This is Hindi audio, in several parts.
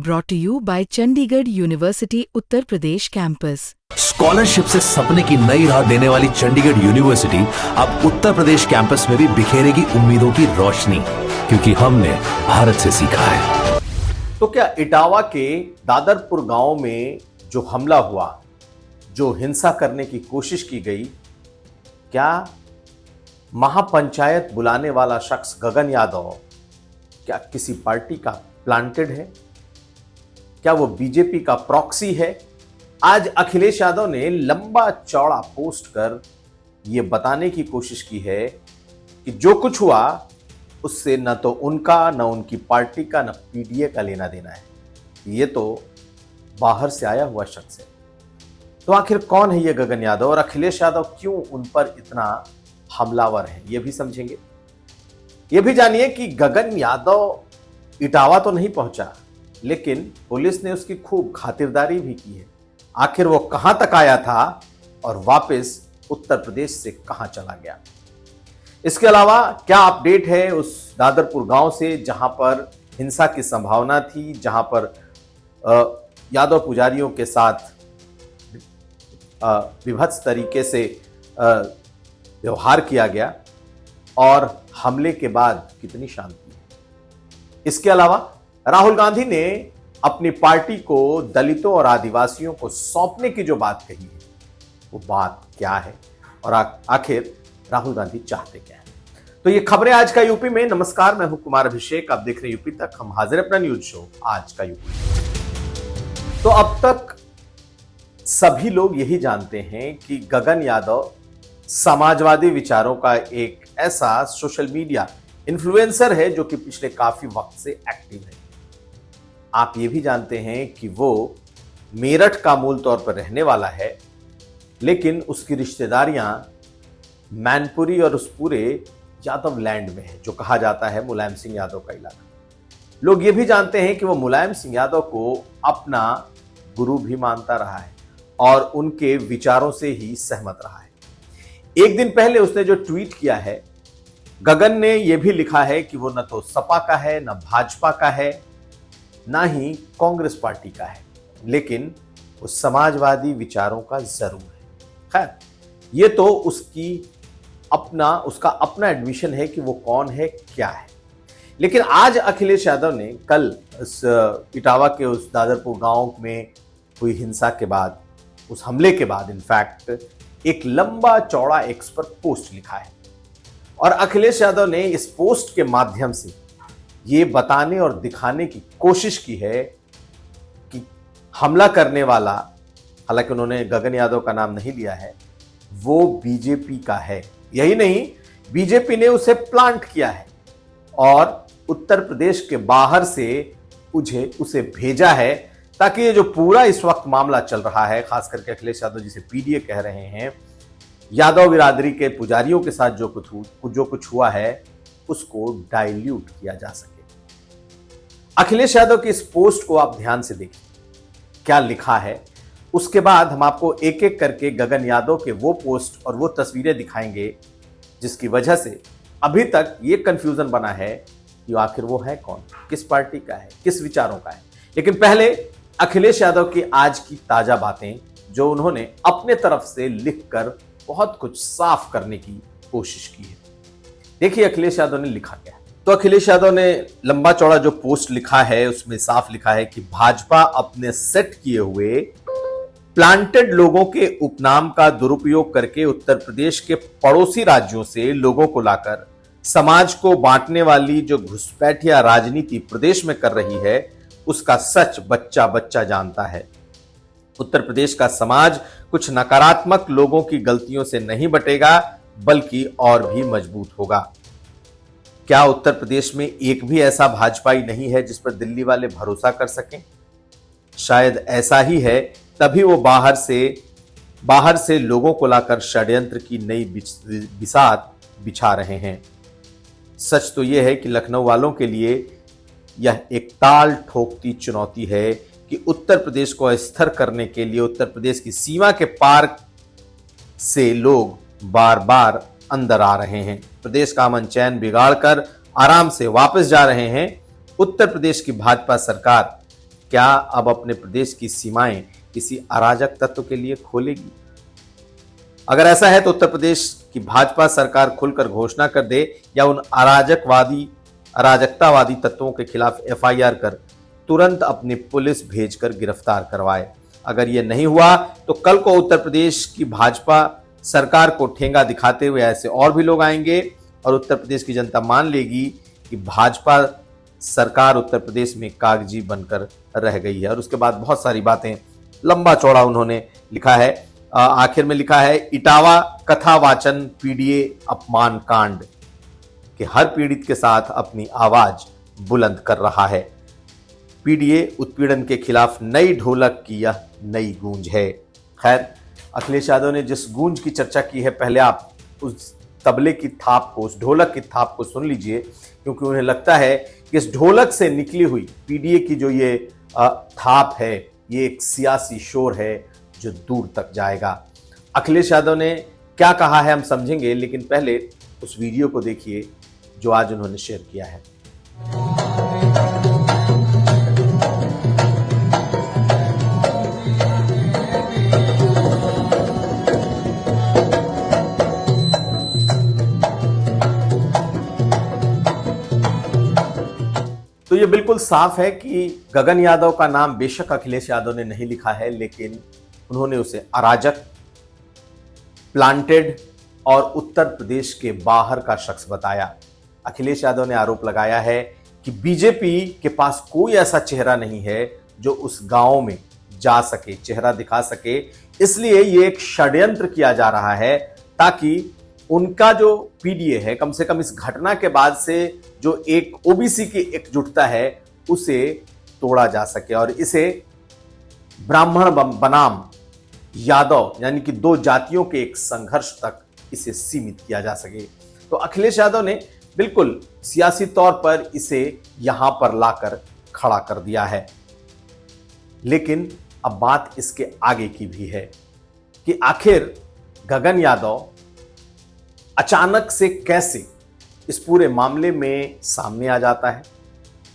brought to you by Chandigarh University Uttar Pradesh campus. Scholarship से सपने की नई राह देने वाली चंडीगढ़ यूनिवर्सिटी अब उत्तर प्रदेश कैंपस में भी बिखेरेगी उम्मीदों की रोशनी, क्योंकि हमने भारत से सीखा है। तो क्या इटावा के दादरपुर गांव में जो हमला हुआ, जो हिंसा करने की कोशिश की गई, क्या महापंचायत बुलाने वाला शख्स गगन यादव क्या किसी पार्टी का प्लांटेड है? क्या वो बीजेपी का प्रॉक्सी है? आज अखिलेश यादव ने लंबा चौड़ा पोस्ट कर यह बताने की कोशिश की है कि जो कुछ हुआ उससे न तो उनका, न उनकी पार्टी का, न पीडीए का लेना देना है। ये तो बाहर से आया हुआ शख्स है। तो आखिर कौन है ये गगन यादव और अखिलेश यादव क्यों उन पर इतना हमलावर है, ये भी समझेंगे। ये भी जानिए कि गगन यादव इटावा तो नहीं पहुंचा, लेकिन पुलिस ने उसकी खूब खातिरदारी भी की है। आखिर वो कहां तक आया था और वापस उत्तर प्रदेश से कहां चला गया। इसके अलावा क्या अपडेट है उस दादरपुर गांव से जहां पर हिंसा की संभावना थी, जहां पर यादव पुजारियों के साथ विभत्स तरीके से व्यवहार किया गया और हमले के बाद कितनी शांति है। इसके अलावा राहुल गांधी ने अपनी पार्टी को दलितों और आदिवासियों को सौंपने की जो बात कही है, वो बात क्या है और आखिर राहुल गांधी चाहते क्या है। तो ये खबरें आज का यूपी में। नमस्कार, मैं हूं कुमार अभिषेक, आप देख रहे हैं यूपी तक। हम हाजिर अपना न्यूज शो आज का यूपी। तो अब तक सभी लोग यही जानते हैं कि गगन यादव समाजवादी विचारों का एक ऐसा सोशल मीडिया इन्फ्लुएंसर है जो कि पिछले काफी वक्त से एक्टिव है। आप ये भी जानते हैं कि वो मेरठ का मूल तौर पर रहने वाला है, लेकिन उसकी रिश्तेदारियां मैनपुरी और उस पूरे यादव लैंड में है, जो कहा जाता है मुलायम सिंह यादव का इलाका। लोग ये भी जानते हैं कि वो मुलायम सिंह यादव को अपना गुरु भी मानता रहा है और उनके विचारों से ही सहमत रहा है। एक दिन पहले उसने जो ट्वीट किया है, गगन ने यह भी लिखा है कि वो न तो सपा का है, न भाजपा का है, ना ही कांग्रेस पार्टी का है, लेकिन वो समाजवादी विचारों का जरूर है। खैर, ये तो उसका अपना एडमिशन है कि वो कौन है, क्या है। लेकिन आज अखिलेश यादव ने कल उस इटावा के उस दादरपुर गांव में हुई हिंसा के बाद, उस हमले के बाद इनफैक्ट एक लंबा चौड़ा एक्स पर पोस्ट लिखा है और अखिलेश यादव ने इस पोस्ट के माध्यम से ये बताने और दिखाने की कोशिश की है कि हमला करने वाला, हालांकि उन्होंने गगन यादव का नाम नहीं लिया है, वो बीजेपी का है। यही नहीं, बीजेपी ने उसे प्लांट किया है और उत्तर प्रदेश के बाहर से उसे भेजा है, ताकि ये जो पूरा इस वक्त मामला चल रहा है, खास करके अखिलेश यादव जिसे पीडीए कह रहे हैं, यादव बिरादरी के पुजारियों के साथ जो कुछ हुआ है, उसको डाइल्यूट किया जा सके। अखिलेश यादव की इस पोस्ट को आप ध्यान से देखिए, क्या लिखा है। उसके बाद हम आपको एक एक करके गगन यादव के वो पोस्ट और वो तस्वीरें दिखाएंगे जिसकी वजह से अभी तक ये कंफ्यूजन बना है कि आखिर वो है कौन, किस पार्टी का है, किस विचारों का है। लेकिन पहले अखिलेश यादव की आज की ताजा बातें, जो उन्होंने अपने तरफ से लिखकर बहुत कुछ साफ करने की कोशिश की है। देखिए अखिलेश यादव ने लिखा क्या है। तो अखिलेश यादव ने लंबा चौड़ा जो पोस्ट लिखा है, उसमें साफ लिखा है कि भाजपा अपने सेट किए हुए प्लांटेड लोगों के उपनाम का दुरुपयोग करके उत्तर प्रदेश के पड़ोसी राज्यों से लोगों को लाकर समाज को बांटने वाली जो घुसपैठिया राजनीति प्रदेश में कर रही है, उसका सच बच्चा बच्चा जानता है। उत्तर प्रदेश का समाज कुछ नकारात्मक लोगों की गलतियों से नहीं बटेगा, बल्कि और भी मजबूत होगा। क्या उत्तर प्रदेश में एक भी ऐसा भाजपाई नहीं है जिस पर दिल्ली वाले भरोसा कर सकें? शायद ऐसा ही है, तभी वो बाहर से लोगों को लाकर षड्यंत्र की नई बिसात बिछा रहे हैं। सच तो यह है कि लखनऊ वालों के लिए यह एक ताल ठोकती चुनौती है कि उत्तर प्रदेश को अस्थिर करने के लिए उत्तर प्रदेश की सीमा के पार से लोग बार बार अंदर आ रहे हैं, प्रदेश का अमन चैन बिगाड़कर आराम से वापस जा रहे हैं। उत्तर प्रदेश की भाजपा सरकार क्या अब अपने प्रदेश की सीमाएं किसी अराजक तत्व के लिए खोलेगी? अगर ऐसा है तो उत्तर प्रदेश की भाजपा सरकार खुलकर घोषणा कर दे या उन अराजकतावादी तत्वों के खिलाफ एफआईआर कर तुरंत अपनी पुलिस भेजकर गिरफ्तार करवाए। अगर यह नहीं हुआ तो कल को उत्तर प्रदेश की भाजपा सरकार को ठेंगा दिखाते हुए ऐसे और भी लोग आएंगे और उत्तर प्रदेश की जनता मान लेगी कि भाजपा सरकार उत्तर प्रदेश में कागजी बनकर रह गई है। और उसके बाद बहुत सारी बातें लंबा चौड़ा उन्होंने लिखा है। आखिर में लिखा है, इटावा कथा वाचन पीडीए अपमान कांड कि हर पीड़ित के साथ अपनी आवाज बुलंद कर रहा है। पीडीए उत्पीड़न के खिलाफ नई ढोलक की यह नई गूंज है। खैर, अखिलेश यादव ने जिस गूंज की चर्चा की है, पहले आप उस तबले की थाप को, उस ढोलक की थाप को सुन लीजिए, क्योंकि उन्हें लगता है कि इस ढोलक से निकली हुई पीडीए की जो ये थाप है, ये एक सियासी शोर है जो दूर तक जाएगा। अखिलेश यादव ने क्या कहा है हम समझेंगे, लेकिन पहले उस वीडियो को देखिए जो आज उन्होंने शेयर किया है। तो ये बिल्कुल साफ है कि गगन यादव का नाम बेशक अखिलेश यादव ने नहीं लिखा है, लेकिन उन्होंने उसे अराजक, प्लांटेड और उत्तर प्रदेश के बाहर का शख्स बताया। अखिलेश यादव ने आरोप लगाया है कि बीजेपी के पास कोई ऐसा चेहरा नहीं है जो उस गांव में जा सके, चेहरा दिखा सके, इसलिए ये एक षड्यंत्र किया जा रहा है ताकि उनका जो पीडीए है, कम से कम इस घटना के बाद से जो एक ओबीसी की एकजुटता है उसे तोड़ा जा सके और इसे ब्राह्मण बनाम यादव यानी कि दो जातियों के एक संघर्ष तक इसे सीमित किया जा सके। तो अखिलेश यादव ने बिल्कुल सियासी तौर पर इसे यहां पर लाकर खड़ा कर दिया है। लेकिन अब बात इसके आगे की भी है कि आखिर गगन यादव अचानक से कैसे इस पूरे मामले में सामने आ जाता है।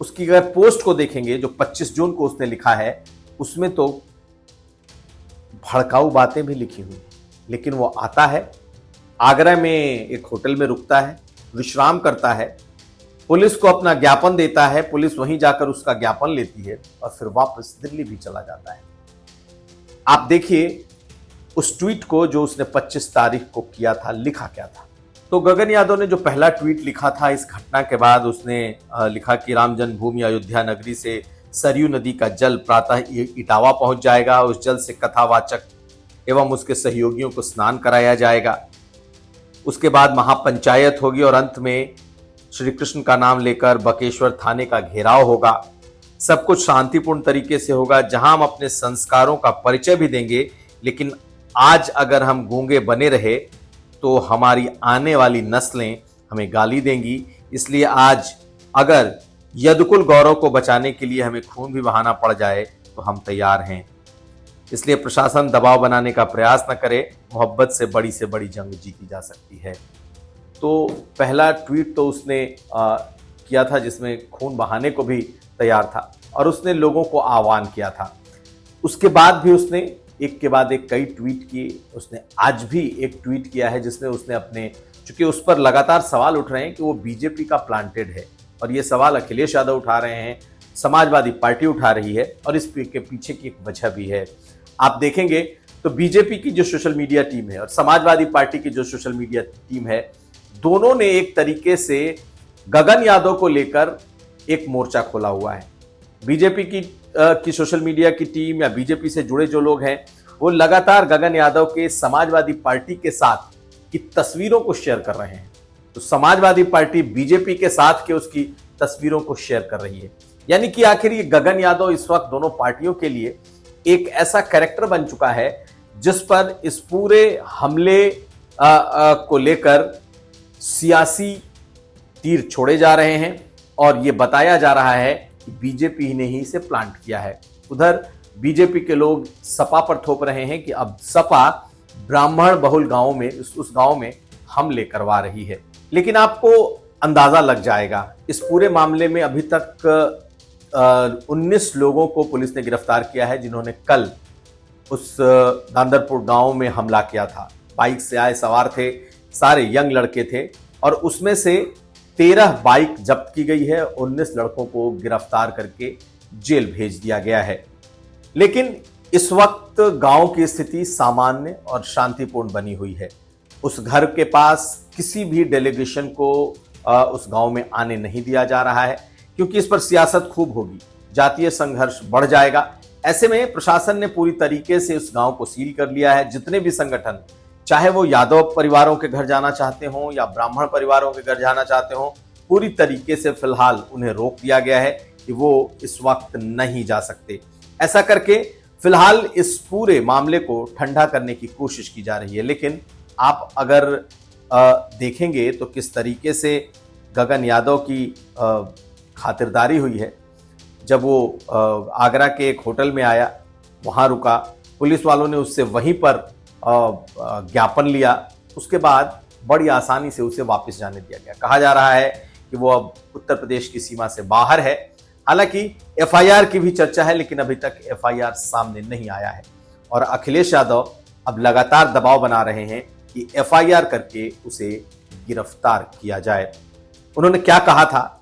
उसकी अगर पोस्ट को देखेंगे जो 25 जून को उसने लिखा है, उसमें तो भड़काऊ बातें भी लिखी हुई, लेकिन वो आता है, आगरा में एक होटल में रुकता है, विश्राम करता है, पुलिस को अपना ज्ञापन देता है, पुलिस वहीं जाकर उसका ज्ञापन लेती है और फिर वापस दिल्ली भी चला जाता है। आप देखिए उस ट्वीट को जो उसने 25 तारीख को किया था, लिखा क्या था। तो गगन यादव ने जो पहला ट्वीट लिखा था इस घटना के बाद, उसने लिखा कि राम जन्मभूमि अयोध्या नगरी से सरयू नदी का जल प्रातः इटावा पहुंच जाएगा। उस जल से कथावाचक एवं उसके सहयोगियों को स्नान कराया जाएगा। उसके बाद महापंचायत होगी और अंत में श्री कृष्ण का नाम लेकर बकेश्वर थाने का घेराव होगा। सब कुछ शांतिपूर्ण तरीके से होगा, जहां हम अपने संस्कारों का परिचय भी देंगे। लेकिन आज अगर हम गूंगे बने रहे तो हमारी आने वाली नस्लें हमें गाली देंगी। इसलिए आज अगर यदुकुल गौरव को बचाने के लिए हमें खून भी बहाना पड़ जाए तो हम तैयार हैं। इसलिए प्रशासन दबाव बनाने का प्रयास न करे, मोहब्बत से बड़ी जंग जीती जा सकती है। तो पहला ट्वीट तो उसने किया था जिसमें खून बहाने को भी तैयार था और उसने लोगों को आह्वान किया था। उसके बाद भी उसने एक के बाद एक कई ट्वीट किए। उसने आज भी एक ट्वीट किया है जिसमें उसने अपने, चूंकि उस पर लगातार सवाल उठ रहे हैं कि वो बीजेपी का प्लांटेड है और ये सवाल अखिलेश यादव उठा रहे हैं, समाजवादी पार्टी उठा रही है और इस के पीछे की एक वजह भी है। आप देखेंगे तो बीजेपी की जो सोशल मीडिया टीम है और समाजवादी पार्टी की जो सोशल मीडिया टीम है, दोनों ने एक तरीके से गगन यादव को लेकर एक मोर्चा खोला हुआ है। बीजेपी की सोशल मीडिया की टीम या बीजेपी से जुड़े जो लोग हैं वो लगातार गगन यादव के समाजवादी पार्टी के साथ की तस्वीरों को शेयर कर रहे हैं। तो समाजवादी पार्टी बीजेपी के साथ के उसकी तस्वीरों को शेयर कर रही है, यानी कि आखिर ये गगन यादव इस वक्त दोनों पार्टियों के लिए एक ऐसा कैरेक्टर बन चुका है जिस पर इस पूरे हमले को लेकर सियासी तीर छोड़े जा रहे हैं और ये बताया जा रहा है कि बीजेपी ने ही इसे प्लांट किया है। उधर बीजेपी के लोग सपा पर थोप रहे हैं कि अब सपा ब्राह्मण बहुल गांव में उस गांव में हमले करवा रही है। लेकिन आपको अंदाजा लग जाएगा इस पूरे मामले में अभी तक 19 लोगों को पुलिस ने गिरफ्तार किया है जिन्होंने कल उस दांदरपुर गांव में हमला किया था। बाइक से आए सवार थे, सारे यंग लड़के थे और उसमें से 13 बाइक जब्त की गई है। 19 लड़कों को गिरफ्तार करके जेल भेज दिया गया है। लेकिन इस वक्त गांव की स्थिति सामान्य और शांतिपूर्ण बनी हुई है। उस घर के पास किसी भी डेलीगेशन को उस गांव में आने नहीं दिया जा रहा है, क्योंकि इस पर सियासत खूब होगी, जातीय संघर्ष बढ़ जाएगा। ऐसे में प्रशासन ने पूरी तरीके से उस गांव को सील कर लिया है। जितने भी संगठन, चाहे वो यादव परिवारों के घर जाना चाहते हो या ब्राह्मण परिवारों के घर जाना चाहते हो, पूरी तरीके से फिलहाल उन्हें रोक दिया गया है कि वो इस वक्त नहीं जा सकते। ऐसा करके फिलहाल इस पूरे मामले को ठंडा करने की कोशिश की जा रही है। लेकिन आप अगर देखेंगे तो किस तरीके से गगन यादव की खातिरदारी हुई है। जब वो आगरा के एक होटल में आया, वहां रुका, पुलिस वालों ने उससे वहीं पर ज्ञापन लिया, उसके बाद बड़ी आसानी से उसे वापस जाने दिया गया। कहा जा रहा है कि वो अब उत्तर प्रदेश की सीमा से बाहर है। हालांकि एफआईआर की भी चर्चा है, लेकिन अभी तक एफआईआर सामने नहीं आया है और अखिलेश यादव अब लगातार दबाव बना रहे हैं कि एफआईआर करके उसे गिरफ्तार किया जाए। उन्होंने क्या कहा था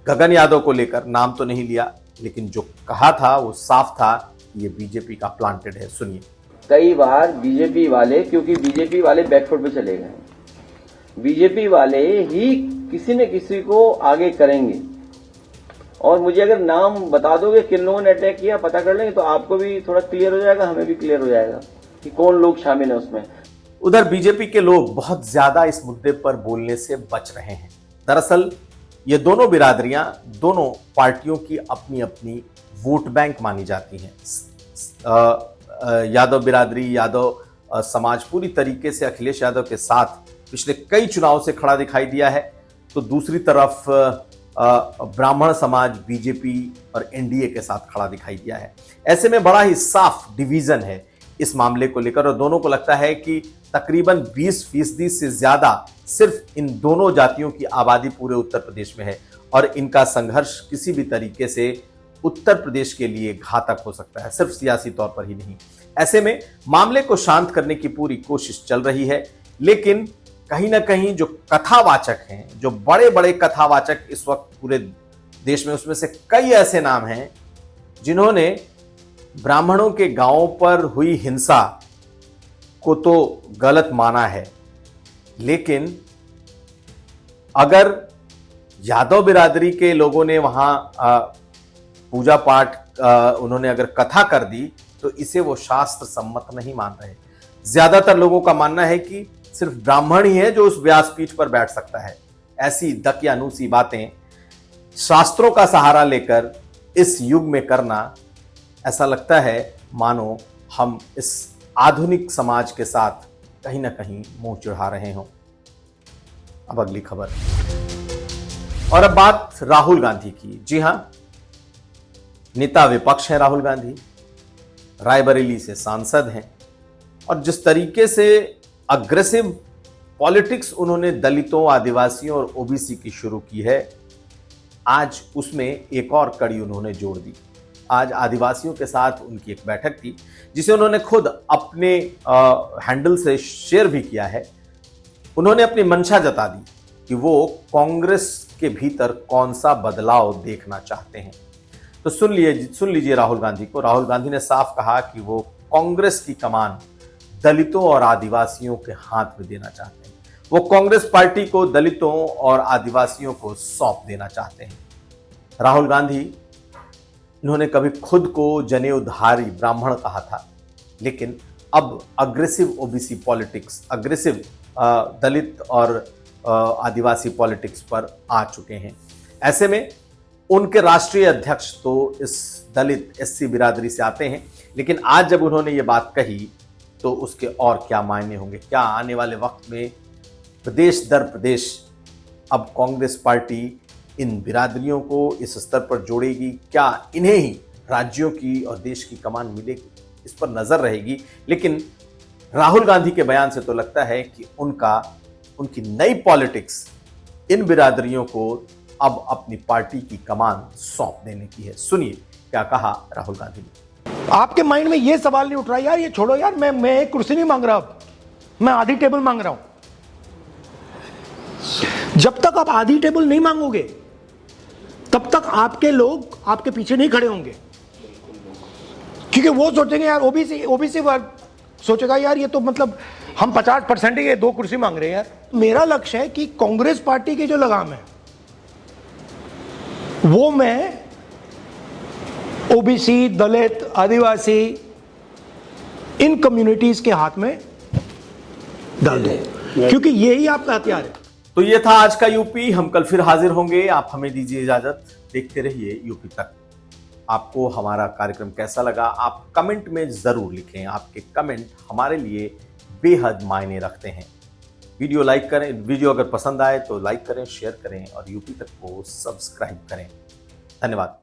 गगन यादव को लेकर, नाम तो नहीं लिया, लेकिन जो कहा था वो साफ था, ये बीजेपी का प्लांटेड है। सुनिए। कई बार बीजेपी वाले, क्योंकि बीजेपी वाले बैकफुट पे चले गए, बीजेपी वाले ही किसी न किसी को आगे करेंगे। और मुझे अगर नाम बता दोगे किन लोगों ने अटैक किया, पता कर लेंगे तो आपको भी थोड़ा क्लियर हो जाएगा, हमें भी क्लियर हो जाएगा कि कौन लोग शामिल है उसमें। उधर बीजेपी के लोग बहुत ज्यादा इस मुद्दे पर बोलने से बच रहे हैं। दरअसल ये दोनों बिरादरियां, दोनों पार्टियों की अपनी अपनी वोट बैंक मानी जाती हैं। यादव बिरादरी, यादव समाज पूरी तरीके से अखिलेश यादव के साथ पिछले कई चुनाव से खड़ा दिखाई दिया है, तो दूसरी तरफ ब्राह्मण समाज बीजेपी और एनडीए के साथ खड़ा दिखाई दिया है। ऐसे में बड़ा ही साफ डिवीजन है इस मामले को लेकर और दोनों को लगता है कि तकरीबन 20% से ज्यादा सिर्फ इन दोनों जातियों की आबादी पूरे उत्तर प्रदेश में है और इनका संघर्ष किसी भी तरीके से उत्तर प्रदेश के लिए घातक हो सकता है, सिर्फ सियासी तौर पर ही नहीं। ऐसे में मामले को शांत करने की पूरी कोशिश चल रही है, लेकिन कहीं ना कहीं जो कथावाचक हैं, जो बड़े बड़े कथावाचक इस वक्त पूरे देश में, उसमें से कई ऐसे नाम हैं जिन्होंने ब्राह्मणों के गांवों पर हुई हिंसा को तो गलत माना है, लेकिन अगर यादव बिरादरी के लोगों ने वहां पूजा पाठ उन्होंने अगर कथा कर दी तो इसे वो शास्त्र सम्मत नहीं मान रहे। ज्यादातर लोगों का मानना है कि सिर्फ ब्राह्मण ही है जो उस व्यासपीठ पर बैठ सकता है। ऐसी दकियानूसी बातें शास्त्रों का सहारा लेकर इस युग में करना, ऐसा लगता है मानो हम इस आधुनिक समाज के साथ कहीं ना कहीं मुंह चढ़ा रहे हों। अब अगली खबर, और अब बात राहुल गांधी की। जी हां, नेता विपक्ष है राहुल गांधी, रायबरेली से सांसद हैं और जिस तरीके से अग्रेसिव पॉलिटिक्स उन्होंने दलितों, आदिवासियों और ओबीसी की शुरू की है, आज उसमें एक और कड़ी उन्होंने जोड़ दी। आज आदिवासियों के साथ उनकी एक बैठक थी जिसे उन्होंने खुद अपने हैंडल से शेयर भी किया है। उन्होंने अपनी मंशा जता दी कि वो कांग्रेस के भीतर कौन सा बदलाव देखना चाहते हैं। तो सुन लीजिए राहुल गांधी को। राहुल गांधी ने साफ कहा कि वो कांग्रेस की कमान दलितों और आदिवासियों के हाथ में देना चाहते हैं। वो कांग्रेस पार्टी को दलितों और आदिवासियों को सौंप देना चाहते हैं। राहुल गांधी, इन्होंने कभी खुद को जनेऊधारी ब्राह्मण कहा था, लेकिन अब अग्रेसिव ओबीसी पॉलिटिक्स, अग्रेसिव दलित और आदिवासी पॉलिटिक्स पर आ चुके हैं। ऐसे में उनके राष्ट्रीय अध्यक्ष तो इस दलित एससी बिरादरी से आते हैं, लेकिन आज जब उन्होंने ये बात कही तो उसके और क्या मायने होंगे। क्या आने वाले वक्त में प्रदेश दर प्रदेश अब कांग्रेस पार्टी इन बिरादरियों को इस स्तर पर जोड़ेगी? क्या इन्हें ही राज्यों की और देश की कमान मिलेगी? इस पर नजर रहेगी। लेकिन राहुल गांधी के बयान से तो लगता है कि उनकी नई पॉलिटिक्स इन बिरादरियों को अब अपनी पार्टी की कमान सौंप देने की है। सुनिए क्या कहा राहुल गांधी ने। आपके माइंड में ये सवाल नहीं उठ रहा यार ये छोड़ो यार, मैं एक कुर्सी नहीं मांग रहा, अब मैं आधी टेबल मांग रहा हूं। जब तक आप आधी टेबल नहीं मांगोगे तब तक आपके लोग आपके पीछे नहीं खड़े होंगे, क्योंकि वो सोचेंगे यार ओबीसी वर्ग सोचेगा यार ये तो मतलब हम 50% ही 2 कुर्सी मांग रहे हैं यार। मेरा लक्ष्य है कि कांग्रेस पार्टी की जो लगाम है वो मैं ओबीसी, दलित, आदिवासी इन कम्युनिटीज के हाथ में डाल दूं, क्योंकि यही आपका हथियार है। तो ये था आज का यूपी। हम कल फिर हाजिर होंगे। आप हमें दीजिए इजाजत। देखते रहिए यूपी तक। आपको हमारा कार्यक्रम कैसा लगा आप कमेंट में जरूर लिखें। आपके कमेंट हमारे लिए बेहद मायने रखते हैं। वीडियो लाइक करें, वीडियो अगर पसंद आए तो लाइक करें, शेयर करें और यूपी तक को सब्सक्राइब करें। धन्यवाद।